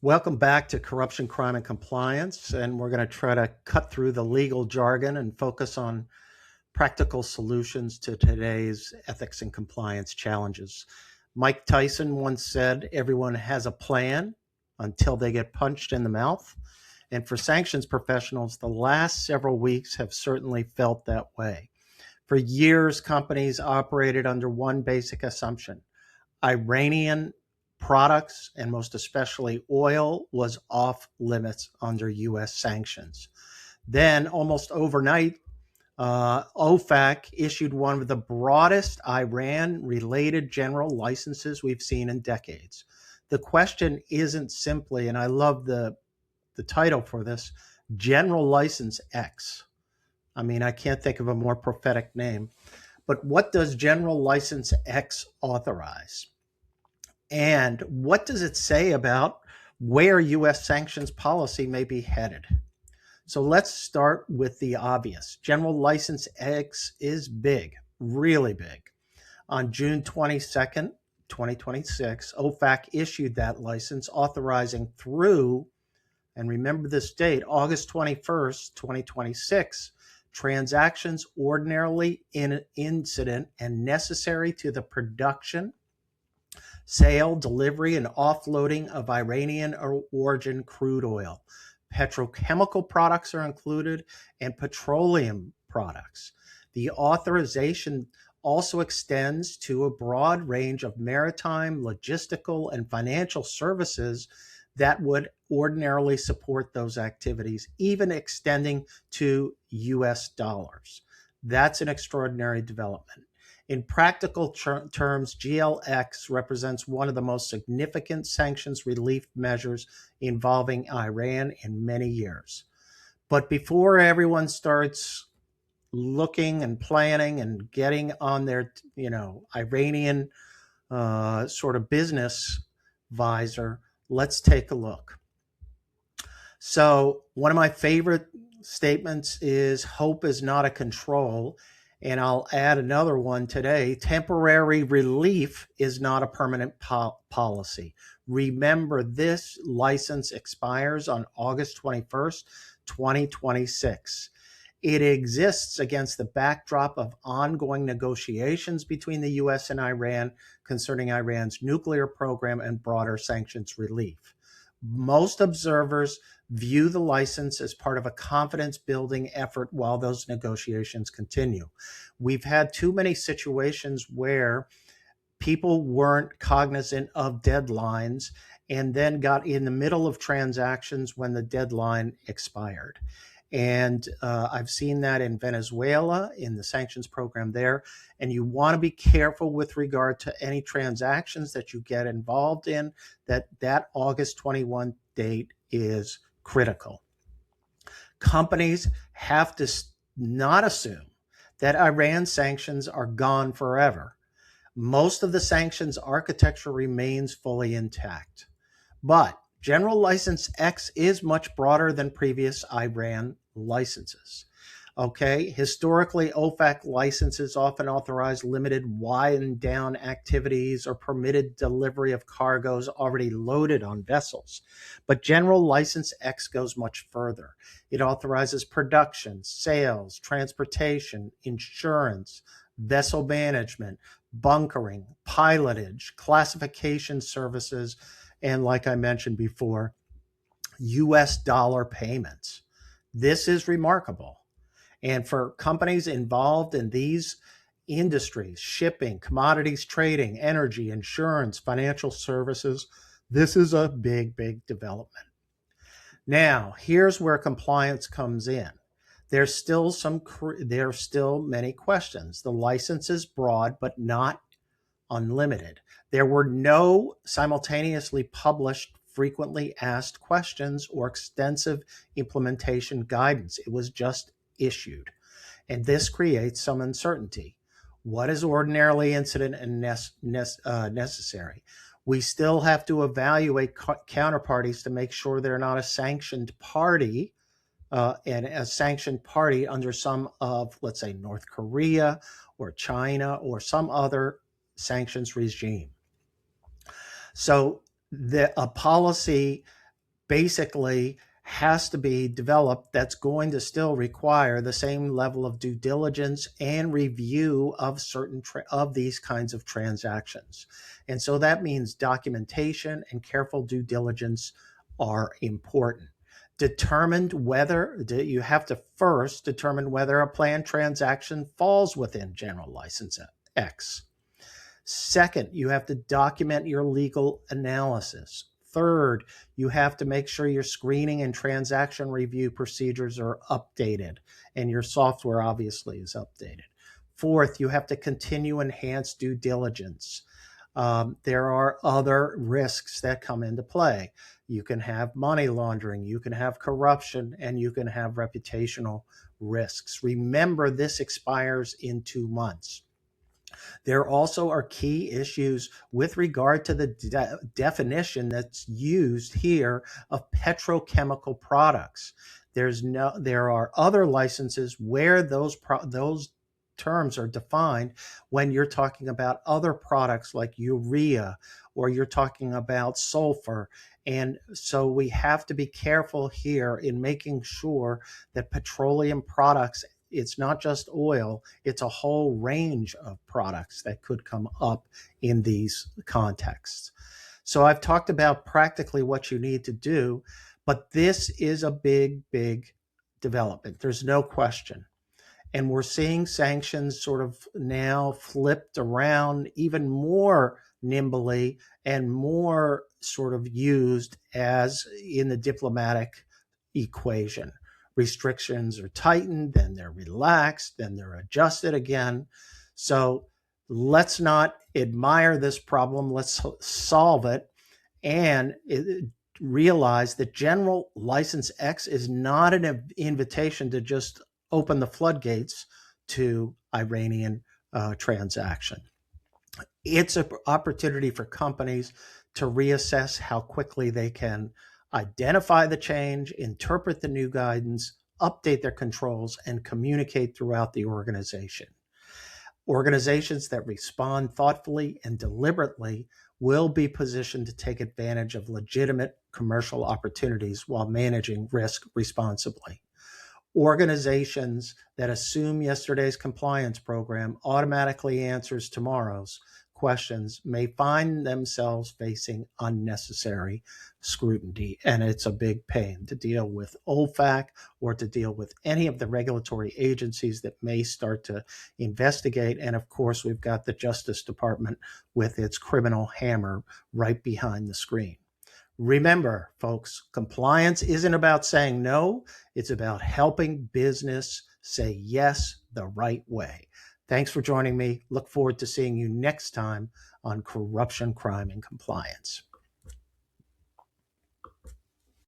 Welcome back to Corruption, Crime, and Compliance. And we're going to try to cut through the legal jargon and focus on practical solutions to today's ethics and compliance challenges. Mike Tyson once said, everyone has a plan until they get punched in the mouth. And for sanctions professionals, the last several weeks have certainly felt that way. For years, companies operated under one basic assumption: Iranian products, and most especially oil, was off limits under U.S. sanctions. Then, almost overnight, OFAC issued one of the broadest Iran-related general licenses we've seen in decades. The question isn't simply, and I love the title for this, General License X. I mean, I can't think of a more prophetic name. But what does General License X authorize? And what does it say about where U.S. sanctions policy may be headed? So let's start with the obvious. General License X is big, really big. On June 22nd, 2026, OFAC issued that license authorizing through, and remember this date, August 21st, 2026, transactions ordinarily incident and necessary to the production, sale, delivery, and offloading of Iranian origin crude oil. Petrochemical products are included, and petroleum products. The authorization also extends to a broad range of maritime, logistical, and financial services that would ordinarily support those activities, even extending to US dollars. That's an extraordinary development. In practical terms, GLX represents one of the most significant sanctions relief measures involving Iran in many years. But before everyone starts looking and planning and getting on their, Iranian sort of business visor, let's take a look. So one of my favorite statements is, hope is not a control. And I'll add another one today: temporary relief is not a permanent policy. Remember, this license expires on August 21st, 2026. It exists against the backdrop of ongoing negotiations between the U.S. and Iran concerning Iran's nuclear program and broader sanctions relief. Most observers view the license as part of a confidence-building effort while those negotiations continue. We've had too many situations where people weren't cognizant of deadlines and then got in the middle of transactions when the deadline expired. And I've seen that in Venezuela, in the sanctions program there. And you want to be careful with regard to any transactions that you get involved in, that August 21 date is critical. Companies have to not assume that Iran sanctions are gone forever. Most of the sanctions architecture remains fully intact. But General License X is much broader than previous Iran licenses. Okay, historically, OFAC licenses often authorize limited wind down activities or permitted delivery of cargoes already loaded on vessels. But General License X goes much further. It authorizes production, sales, transportation, insurance, vessel management, bunkering, pilotage, classification services, and like I mentioned before, US dollar payments. This is remarkable. And for companies involved in these industries, shipping, commodities trading, energy, insurance, financial services, this is a big, big development. Now, here's where compliance comes in. There's still many questions. The license is broad, but not unlimited. There were no simultaneously published frequently asked questions or extensive implementation guidance. It was just issued. And this creates some uncertainty. What is ordinarily incident and necessary? We still have to evaluate counterparties to make sure they're not a sanctioned party, and a sanctioned party under some of, let's say, North Korea or China or some other sanctions regime. So a policy basically has to be developed that's going to still require the same level of due diligence and review of certain of these kinds of transactions. And so that means documentation and careful due diligence are important. You have to first determine whether a planned transaction falls within General License X. Second, you have to document your legal analysis. Third, you have to make sure your screening and transaction review procedures are updated, and your software obviously is updated. Fourth, you have to continue enhanced due diligence. There are other risks that come into play. You can have money laundering, you can have corruption, and you can have reputational risks. Remember, this expires in 2 months. There also are key issues with regard to the definition that's used here of petrochemical products. There are other licenses where those terms are defined when you're talking about other products like urea, or you're talking about sulfur. And so we have to be careful here in making sure that petroleum products, it's not just oil, it's a whole range of products that could come up in these contexts. So I've talked about practically what you need to do, but this is a big, big development. There's no question. And we're seeing sanctions sort of now flipped around even more nimbly and more sort of used as in the diplomatic equation. Restrictions are tightened, then they're relaxed, then they're adjusted again. So let's not admire this problem, let's solve it, and realize that General License X is not an invitation to just open the floodgates to Iranian transaction. It's an opportunity for companies to reassess how quickly they can identify the change, interpret the new guidance, update their controls, and communicate throughout the organization. Organizations that respond thoughtfully and deliberately will be positioned to take advantage of legitimate commercial opportunities while managing risk responsibly. Organizations that assume yesterday's compliance program automatically answers tomorrow's questions may find themselves facing unnecessary scrutiny. And it's a big pain to deal with OFAC or to deal with any of the regulatory agencies that may start to investigate. And of course, we've got the Justice Department with its criminal hammer right behind the screen. Remember, folks, compliance isn't about saying no. It's about helping business say yes the right way. Thanks for joining me. Look forward to seeing you next time on Corruption, Crime, and Compliance.